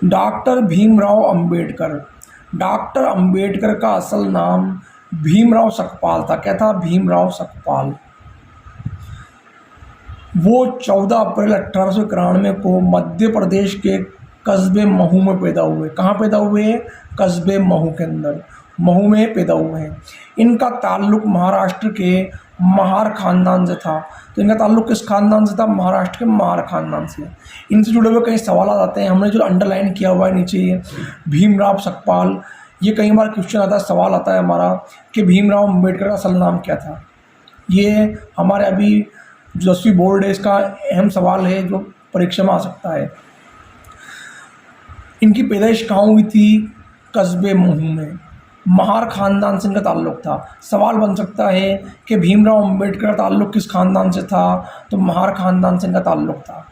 Doctor Bhimrao Ambedkar. Doctor Ambedkar का असल नाम भीमराव सकपाल था। क्या था? भीमराव सकपाल। वो 14 अप्रैल 1891 को मध्य प्रदेश के कस्बे महू में पैदा हुए। कहाँ पैदा हुए? कस्बे महू के अंदर, महू में पैदा हुए हैं। इनका ताल्लुक महाराष्ट्र के महार खानदान से था। तो इनका ताल्लुक किस खानदान से था? महाराष्ट्र के महार खानदान से। इनसे जुड़े हुए कई सवाल आते हैं। हमने जो अंडरलाइन किया हुआ है नीचे ये भीमराव सकपाल, ये कई बार क्वेश्चन आता है, सवाल आता है हमारा कि भीमराव अम्बेडकर का असल नाम क्या था। ये हमारे अभी जो 10वीं बोर्ड है इसका अहम सवाल है जो परीक्षा में आ सकता है। इनकी पैदाइश कहाँ हुई थी? कस्बे महू में। महार खानदान से इनका ताल्लुक था। सवाल बन सकता है कि भीमराव अम्बेडकर का ताल्लुक किस खानदान से था? तो महार खानदान से इनका ताल्लुक था।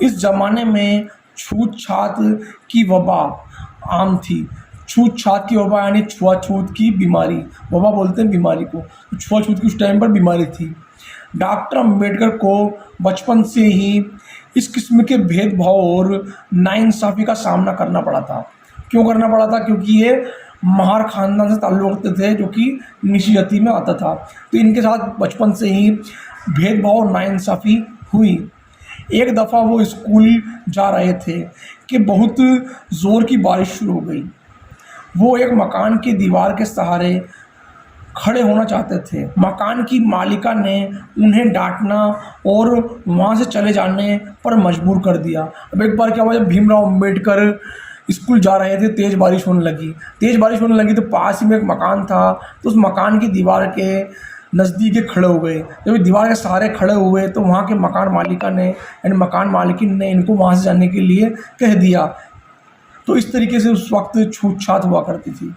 इस ज़माने में छूत छात की वबा आम थी। छूत छात की वबा यानी छुआछूत की बीमारी, वबा बोलते हैं बीमारी को। तो छुआछूत की उस टाइम पर बीमारी थी। डॉक्टर अंबेडकर को बचपन से ही इस किस्म के भेदभाव और नाइंसाफ़ी का सामना करना पड़ा था। क्यों करना पड़ा था? क्योंकि ये महार खानदान से ताल्लुक़ रखते थे जो कि निची जाति में आता था। तो इनके साथ बचपन से ही भेदभाव और नाइंसाफ़ी हुई। एक दफ़ा वो स्कूल जा रहे थे कि बहुत ज़ोर की बारिश शुरू हो गई। वो एक मकान की दीवार के सहारे खड़े होना चाहते थे। मकान की मालिका ने उन्हें डांटना और वहाँ से चले जाने पर मजबूर कर दिया। अब एक बार क्या हुआ, जब भीमराव अम्बेडकर स्कूल जा रहे थे, तेज़ बारिश होने लगी। तेज़ बारिश होने लगी तो पास ही में एक मकान था, तो उस मकान की दीवार के नज़दीक खड़े हो गए। जब दीवार के सहारे खड़े हुए तो वहाँ के मकान मालिका ने यानी मकान मालिकिन ने इनको वहाँ से जाने के लिए कह दिया। तो इस तरीके से उस वक्त छूत छात हुआ करती थी।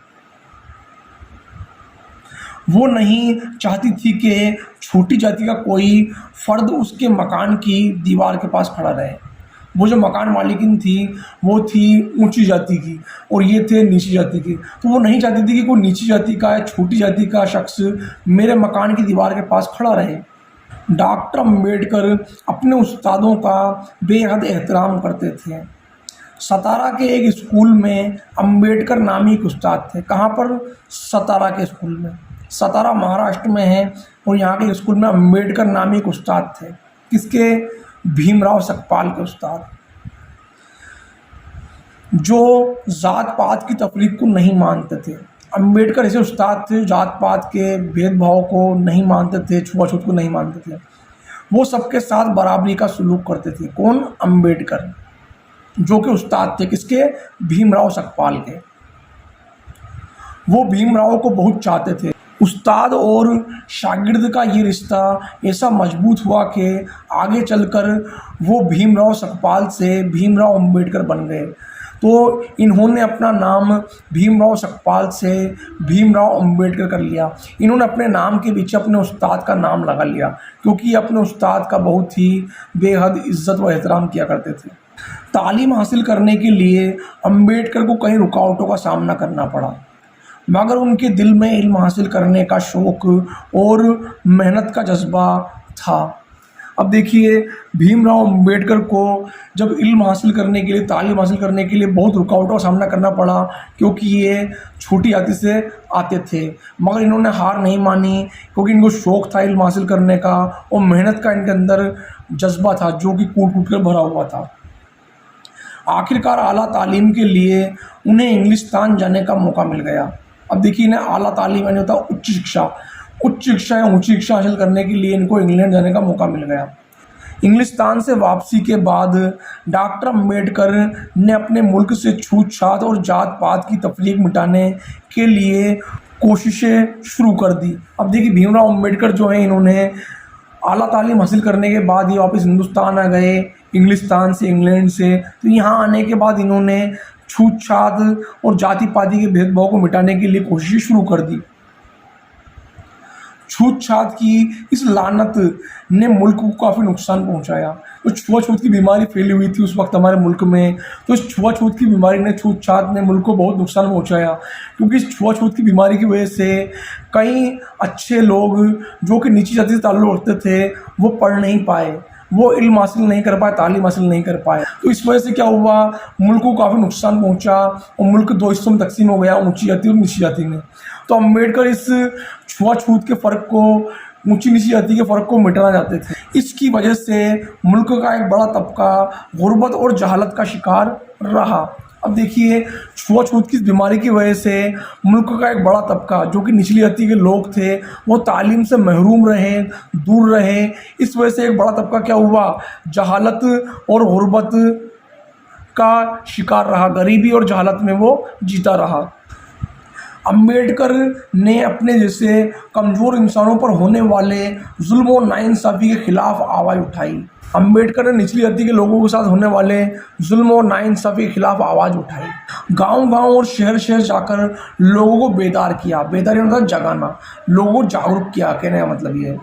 वो नहीं चाहती थी कि छोटी जाति का कोई फ़र्द उसके मकान की दीवार के पास खड़ा रहे। वो जो मकान मालिकिन थी वो थी ऊंची जाति की और ये थे नीची जाति की। तो वो नहीं चाहती थी कि कोई नीची जाति का या छोटी जाति का शख्स मेरे मकान की दीवार के पास खड़ा रहे। डॉक्टर अम्बेडकर अपने उस्तादों का बेहद एहतराम करते थे। सतारा के एक स्कूल में अम्बेडकर नामी एक उस्ताद थे। कहाँ पर? सतारा के स्कूल में। सतारा महाराष्ट्र में है और यहाँ के स्कूल में अम्बेडकर नामी एक उस्ताद थे। किसके? भीमराव सकपाल के उस्ताद, जो जात पात की तफरीक को नहीं मानते थे। अम्बेडकर ऐसे उस्ताद थे जात पात के भेदभाव को नहीं मानते थे, छुआछूत को नहीं मानते थे। वो सबके साथ बराबरी का सलूक करते थे। कौन? अम्बेडकर, जो कि उस्ताद थे किसके? भीमराव सकपाल के। वो भीमराव को बहुत चाहते थे। उस्ताद और शागिर्द का ये रिश्ता ऐसा मजबूत हुआ कि आगे चलकर वो भीमराव सकपाल से भीमराव अम्बेडकर बन गए। तो इन्होंने अपना नाम भीमराव सकपाल से भीमराव अम्बेडकर कर लिया। इन्होंने अपने नाम के पीछे अपने उस्ताद का नाम लगा लिया क्योंकि अपने उस्ताद का बहुत ही बेहद इज्जत व एहतराम किया करते थे। तालीम हासिल करने के लिए अम्बेडकर को कई रुकावटों का सामना करना पड़ा, मगर उनके दिल में इल्म हासिल करने का शौक़ और मेहनत का जज्बा था। अब देखिए, भीमराव अम्बेडकर को जब इल्म हासिल करने के लिए, तालीम हासिल करने के लिए बहुत रुकावटों का सामना करना पड़ा क्योंकि ये छोटी जाति से आते थे, मगर इन्होंने हार नहीं मानी क्योंकि इनको शौक़ था इल्म हासिल करने का और मेहनत का इनके अंदर जज्बा था जो कि कूट कूट कर भरा हुआ था। आखिरकार आला तालीम के लिए उन्हें इंग्लिस्तान जाने का मौका मिल गया। अब देखिए, इन्हें आला तालीम यानी होता उच्च शिक्षा, उच्च शिक्षा या ऊंची शिक्षा हासिल करने के लिए इनको इंग्लैंड जाने का मौका मिल गया। इंग्लिस्तान से वापसी के बाद डॉक्टर अम्बेडकर ने अपने मुल्क से छूत छात और जात पात की तफरीक मिटाने के लिए कोशिशें शुरू कर दी। अब देखिए, भीमराव अम्बेडकर जो हैं इन्होंने आला तालीम हासिल करने के बाद ये वापस हिंदुस्तान आ गए, इंग्लिस्तान से, इंग्लैंड से। तो यहाँ आने के बाद इन्होंने छूत छात और जाति पाति के भेदभाव को मिटाने के लिए कोशिश शुरू कर दी। छूत छात की इस लानत ने मुल्क को काफ़ी नुकसान पहुंचाया। तो छुआछूत की बीमारी फैली हुई थी उस वक्त हमारे मुल्क में। तो इस छुआछूत की बीमारी ने, छूत छात ने मुल्क को बहुत नुकसान पहुंचाया क्योंकि इस छुआछूत की बीमारी की वजह से कई अच्छे लोग जो कि नीची जाति से ताल्लुक़ रखते थे वो पढ़ नहीं पाए, वो इल्म हासिल नहीं कर पाए, तालीम हासिल नहीं कर पाए। तो इस वजह से क्या हुआ, मुल्क को काफ़ी नुकसान पहुंचा और मुल्क दो हिस्सों में तकसीम हो गया, ऊंची जाति और नीची जाति में। तो अम्बेडकर इस छुआछूत के फ़र्क को, ऊंची नीची जाति के फ़र्क को मिटाना चाहते थे। इसकी वजह से मुल्क का एक बड़ा तबका गुर्बत और जहालत का शिकार रहा। अब देखिए, छुआछूत की बीमारी की वजह से मुल्क का एक बड़ा तबका जो कि निचली जाति के लोग थे वो तालीम से महरूम रहे, दूर रहे। इस वजह से एक बड़ा तबका क्या हुआ, जहालत और गुर्बत का शिकार रहा, गरीबी और जहालत में वो जीता रहा। अम्बेडकर ने अपने जैसे कमज़ोर इंसानों पर होने वाले जुल्म और नाइंसाफ़ी के खिलाफ आवाज़ उठाई। अम्बेडकर ने निचली जाति के लोगों के साथ होने वाले जुल्म और नाइंसाफ़ी के खिलाफ आवाज़ उठाई। गांव-गांव और शहर-शहर जाकर लोगों को बेदार किया। बेदारी मतलब जगाना, लोगों को जागरूक किया, कहने का मतलब ये है।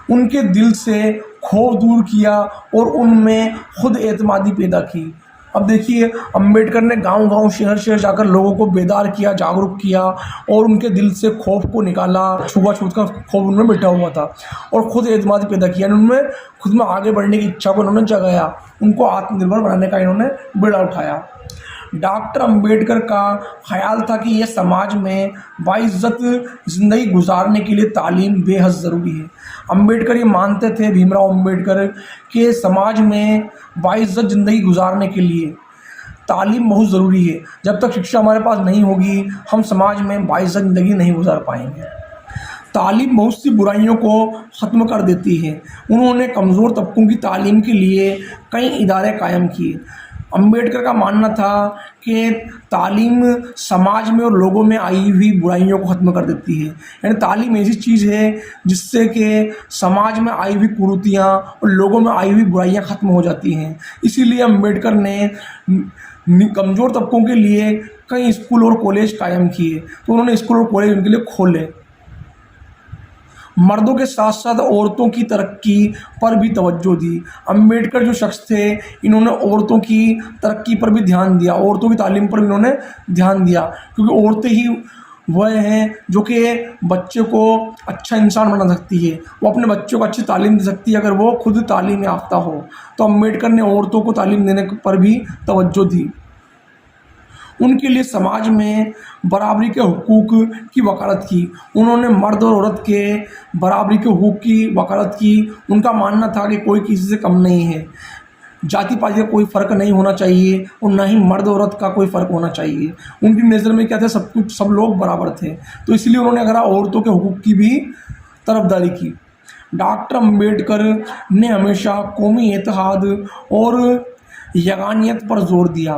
उनके दिल से खौफ दूर किया और उनमें खुद एतमादी पैदा की। अब देखिए, अम्बेडकर ने गांव-गांव, शहर-शहर जाकर लोगों को बेदार किया, जागरूक किया और उनके दिल से खौफ को निकाला। छुआछूत का खौफ उनमें बैठा हुआ था और खुद एतमादी पैदा किया। उनमें खुद में आगे बढ़ने की इच्छा को उन्होंने जगाया, उनको आत्मनिर्भर बनाने का इन्होंने बीड़ा उठाया। डॉक्टर अम्बेडकर का ख्याल था कि यह समाज में बाइज्जत ज़िंदगी गुजारने के लिए तालीम बेहद ज़रूरी है। अम्बेडकर ये मानते थे, भीमराव अम्बेडकर, कि समाज में बाइज्जत ज़िंदगी गुजारने के लिए तालीम बहुत ज़रूरी है। जब तक शिक्षा हमारे पास नहीं होगी, हम समाज में बाइज्जत ज़िंदगी नहीं गुजार पाएंगे। तालीम बहुत सी बुराइयों को ख़त्म कर देती है। उन्होंने कमज़ोर तबकों की तालीम के लिए कई इदारे कायम किए। अम्बेडकर का मानना था कि तालीम समाज में और लोगों में आई हुई बुराइयों को ख़त्म कर देती है। यानी तालीम ऐसी चीज़ है जिससे कि समाज में आई हुई कुरीतियाँ और लोगों में आई हुई बुराइयाँ ख़त्म हो जाती हैं। इसीलिए अम्बेडकर ने कमज़ोर तबकों के लिए कई स्कूल और कॉलेज कायम किए। तो उन्होंने स्कूल और कॉलेज उनके लिए खोले। मर्दों के साथ साथ औरतों की तरक्की पर भी तवज्जो दी। अम्बेडकर जो शख्स थे, इन्होंने औरतों की तरक्की पर भी ध्यान दिया, औरतों की तालीम पर भी इन्होंने ध्यान दिया, क्योंकि औरतें ही वह हैं जो कि बच्चे को अच्छा इंसान बना सकती है। वो अपने बच्चों को अच्छी तालीम दे सकती है अगर वो खुद तालीम याफ्ता हो। तो अम्बेडकर ने औरतों को तालीम देने पर भी तवज्जो दी। उनके लिए समाज में बराबरी के हुकूक की वकालत की। उन्होंने मर्द और औरत के बराबरी के हुकूक की वकालत की। उनका मानना था कि कोई किसी से कम नहीं है, जाति पाति का कोई फ़र्क नहीं होना चाहिए और ना ही मर्द औरत का कोई फ़र्क होना चाहिए। उनकी नज़र में क्या था, सब लोग बराबर थे। तो इसलिए उन्होंने अगर औरतों के हुकूक की भी तरफदारी की। डॉक्टर अम्बेडकर ने हमेशा कौमी इत्तेहाद और यगानियत पर जोर दिया।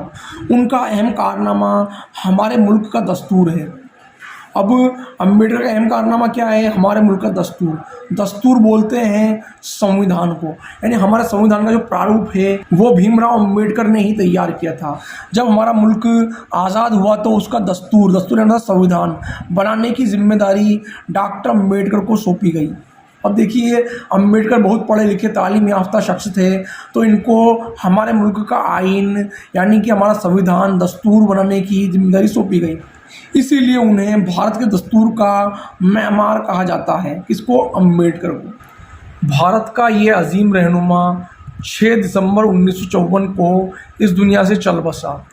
उनका अहम कारनामा हमारे मुल्क का दस्तूर है। अब अम्बेडकर का अहम कारनामा क्या है, हमारे मुल्क का दस्तूर। दस्तूर बोलते हैं संविधान को, यानी हमारे संविधान का जो प्रारूप है वो भीमराव अम्बेडकर ने ही तैयार किया था। जब हमारा मुल्क आज़ाद हुआ तो उसका दस्तूर यानी संविधान बनाने की जिम्मेदारी डॉक्टर अम्बेडकर को सौंपी गई। अब देखिए, अम्बेडकर बहुत पढ़े लिखे तालीम याफ्ता शख्स थे, तो इनको हमारे मुल्क का आइन यानी कि हमारा संविधान, दस्तूर बनाने की जिम्मेदारी सौंपी गई। इसीलिए उन्हें भारत के दस्तूर का मेमार कहा जाता है। किसको? अम्बेडकर को। भारत का ये अजीम रहनुमा 6 दिसंबर 1954 को इस दुनिया से चल बसा।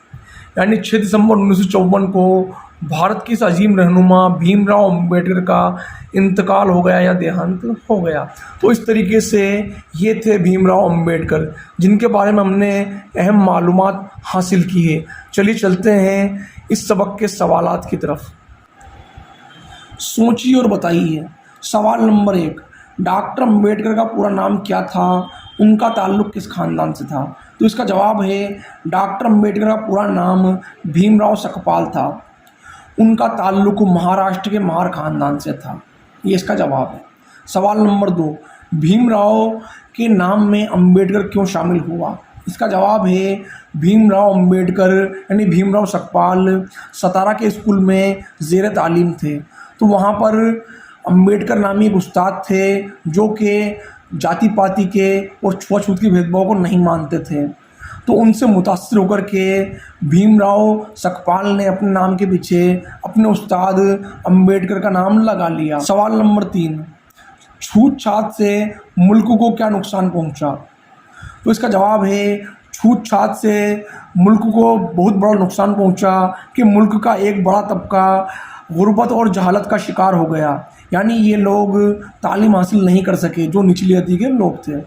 यानी 6 दिसंबर 1954 को भारत की इस अजीम रहनुमा भीमराव अम्बेडकर का इंतकाल हो गया या देहांत हो गया। तो इस तरीके से ये थे भीमराव अम्बेडकर, जिनके बारे में हमने अहम मालूमात हासिल की है। चलिए चलते हैं इस सबक के सवालात की तरफ। सोचिए और बताइए। सवाल नंबर 1, डॉक्टर अम्बेडकर का पूरा नाम क्या था, उनका ताल्लुक़ किस खानदान से था? तो इसका जवाब है, डॉक्टर अम्बेडकर का पूरा नाम भीमराव सकपाल था। उनका ताल्लुक़ महाराष्ट्र के महार खानदान से था। ये इसका जवाब है। सवाल नंबर 2, भीमराव के नाम में अम्बेडकर क्यों शामिल हुआ? इसका जवाब है, भीमराव अम्बेडकर यानी भीमराव सकपाल सतारा के स्कूल में ज़ेर तालीम थे। तो वहाँ पर अम्बेडकर नामी एक उस्ताद थे जो कि जाति पाति के और छुआछूत के भेदभाव को नहीं मानते थे। तो उनसे मुतासिर होकर के भीमराव सकपाल ने अपने नाम के पीछे अपने उस्ताद अम्बेडकर का नाम लगा लिया। सवाल नंबर 3, छूत छात से मुल्क को क्या नुकसान पहुंचा? तो इसका जवाब है छूत-छात से मुल्क को बहुत बड़ा नुकसान पहुंचा कि मुल्क का एक बड़ा तबका गुर्बत और जहालत का शिकार हो गया। यानी ये लोग तालीम हासिल नहीं कर सके जो निचली जाति के लोग थे।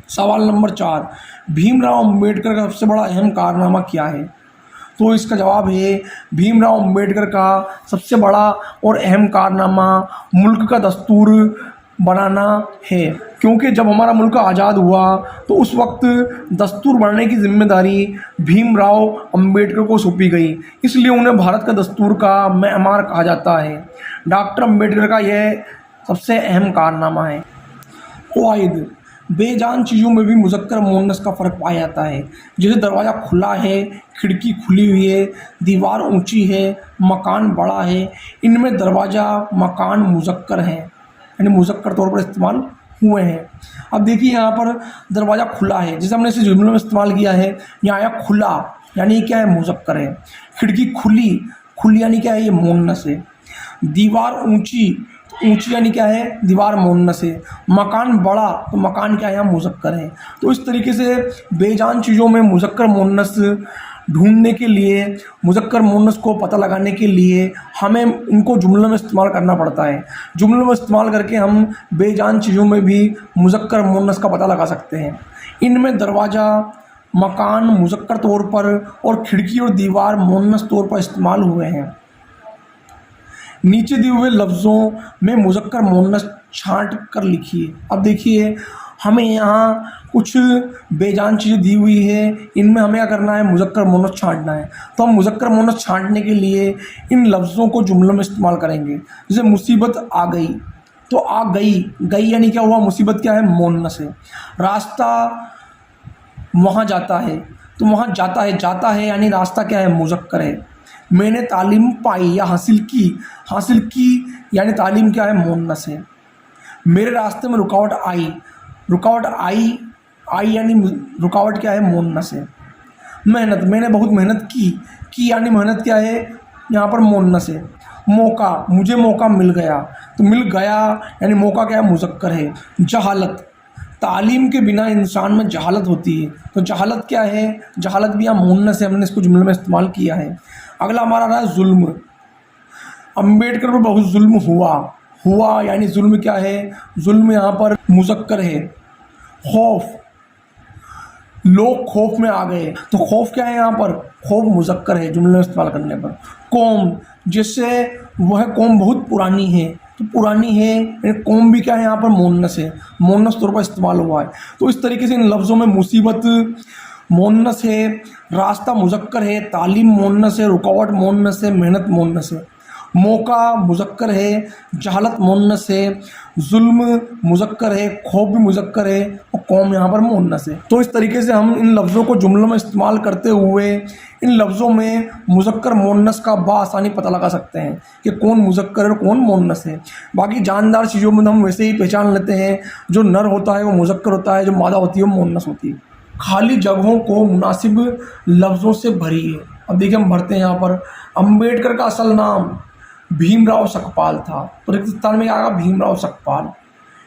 सवाल नंबर 4, भीमराव अम्बेडकर का सबसे बड़ा अहम कारनामा क्या है? तो इसका जवाब है भीमराव अम्बेडकर का सबसे बड़ा और अहम कारनामा मुल्क का दस्तूर बनाना है। क्योंकि जब हमारा मुल्क आज़ाद हुआ तो उस वक्त दस्तूर बनाने की जिम्मेदारी भीमराव अम्बेडकर को सौंपी गई, इसलिए उन्हें भारत का दस्तूर का मेहमान कहा जाता है। डॉक्टर अम्बेडकर का यह सबसे अहम कारनामा है। क़वाइद, बेजान चीज़ों में भी मुज़क्कर मुअन्नस का फ़र्क पाया जाता है। जैसे दरवाज़ा खुला है, खिड़की खुली हुई है, दीवार ऊंची है, मकान बड़ा है, इनमें दरवाज़ा मकान मुज़क्कर हैं, यानी मुज़क्कर तौर पर इस्तेमाल हुए हैं। अब देखिए यहाँ पर दरवाज़ा खुला है, जैसे हमने इसे जुमले में इस्तेमाल किया है। यहाँ आया खुला, यानी क्या है? मुज़क्कर है। खिड़की खुली, खुली यानी क्या है? ये मुअन्नस है। दीवार ऊंची, ऊंची यानी क्या है? दीवार मुअन्नस है। मकान बड़ा, तो मकान क्या है? यहाँ मुज़क्कर है। तो इस तरीके से बेजान चीज़ों में मुज़क्कर मुअन्नस ढूंढने के लिए, मुज़क्कर मुअन्नस को पता लगाने के लिए हमें इनको जुमलों में इस्तेमाल करना पड़ता है। जुमलों में इस्तेमाल करके हम बेजान चीज़ों में भी मुज़क्कर मुअन्नस का पता लगा सकते हैं। इनमें दरवाज़ा, मकान मुज़क्कर तौर पर और खिड़की और दीवार मुअन्नस तौर पर इस्तेमाल हुए हैं। नीचे दिए हुए लफ्ज़ों में मुज़क्कर मुअन्नस छांट कर लिखिए। अब देखिए हमें यहाँ कुछ बेजान चीज़ें दी हुई है, इनमें हमें क्या करना है? मुज़क्कर मुअन्नस छांटना है। तो हम मुज़क्कर मुअन्नस छांटने के लिए इन लफ्ज़ों को जुमलों में इस्तेमाल करेंगे। जैसे मुसीबत आ गई, तो आ गई, गई यानी क्या हुआ? मुसीबत क्या है? मुअन्नस है। रास्ता वहाँ जाता है, तो वहाँ जाता है यानी रास्ता क्या है? मुज़क्कर है। मैंने तालीम पाई या हासिल की यानी तालीम क्या है? मुअन्नस है। मेरे रास्ते में रुकावट आई यानी रुकावट क्या है? मुअन्नस है। मेहनत, मैंने बहुत मेहनत की यानी मेहनत क्या है? यहाँ पर मुअन्नस है। मौका, मुझे मौका मिल गया, तो मिल गया यानी मौका क्या है? मुज़क्कर है। जहालत, तालीम के बिना इंसान में जहालत होती है, तो जहालत क्या है? जहालत भी यहाँ मुअन्नस है, हमने इसको जुमले में इस्तेमाल किया है। अगला हमारा रहा है जुल्म। अम्बेडकर पर बहुत जुल्म हुआ यानी जुल्म क्या है? जुल्म यहाँ पर मुज़क्कर है। खौफ, लोग खौफ में आ गए, तो खौफ क्या है? यहाँ पर खौफ मुज़क्कर है जुमले में इस्तेमाल करने पर। कौम, जिससे वह कौम बहुत पुरानी है, तो पुरानी है यानी कौम भी क्या है? यहाँ पर मुअन्नस है, मुअन्नस तौर पर इस्तेमाल हुआ है। तो इस तरीके से इन लफ्ज़ों में मुसीबत मुअन्नस है, रास्ता मुज़क्कर है, तालीम मुअन्नस है, रुकावट मुअन्नस है, मेहनत मुअन्नस है। मौका मुज़क्कर है, जहालत मुअन्नस है, जुल्म मुज़क्कर है, खौफ भी मुज़क्कर है और कौम यहाँ पर मुअन्नस है। तो इस तरीके से हम इन लफ्ज़ों को जुमलों में इस्तेमाल करते हुए इन लफ्ज़ों में मुज़क्कर मुअन्नस का बआसानी पता लगा सकते हैं कि कौन मुज़क्कर है और कौन मुअन्नस है। बाकी जानदार चीज़ों में हम वैसे ही पहचान लेते हैं, जो नर होता है वो मुज़क्कर होता है, जो मादा होती है वो मुअन्नस होती है। खाली जगहों को मुनासिब लफ्ज़ों से भरिए। अब देखिए हम भरते हैं यहाँ पर। अम्बेडकर का असल नाम भीमराव सकपाल था, तो रिक्त स्थान में क्या आएगा? भीमराव सकपाल।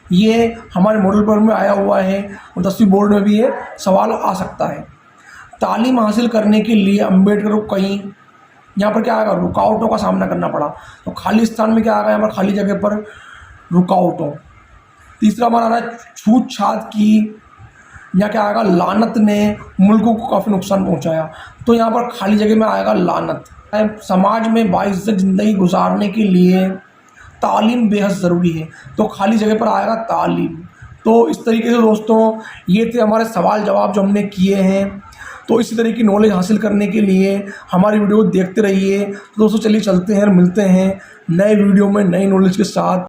ये हमारे मॉडल पेपर में आया हुआ है और 10वीं बोर्ड में भी ये सवाल आ सकता है। तालीम हासिल करने के लिए अम्बेडकर को कहीं यहाँ पर क्या आएगा? रुकावटों का सामना करना पड़ा, तो खाली स्थान में क्या आएगा? यहाँ पर खाली जगह पर रुकावटों। तीसरा हमारा आ रहा है छूत-छात की, यहाँ क्या आएगा? लानत ने मुल्क को काफ़ी नुकसान पहुँचाया, तो यहाँ पर खाली जगह में आएगा लानत। समाज में बाइज्जत ज़िंदगी गुजारने के लिए तालीम बेहद ज़रूरी है, तो खाली जगह पर आएगा तालीम। तो इस तरीके से दोस्तों ये थे हमारे सवाल जवाब जो हमने किए हैं। तो इसी तरह की नॉलेज हासिल करने के लिए हमारी वीडियो देखते रहिए। तो दोस्तों चलिए चलते हैं और मिलते हैं नए वीडियो में नई नॉलेज के साथ।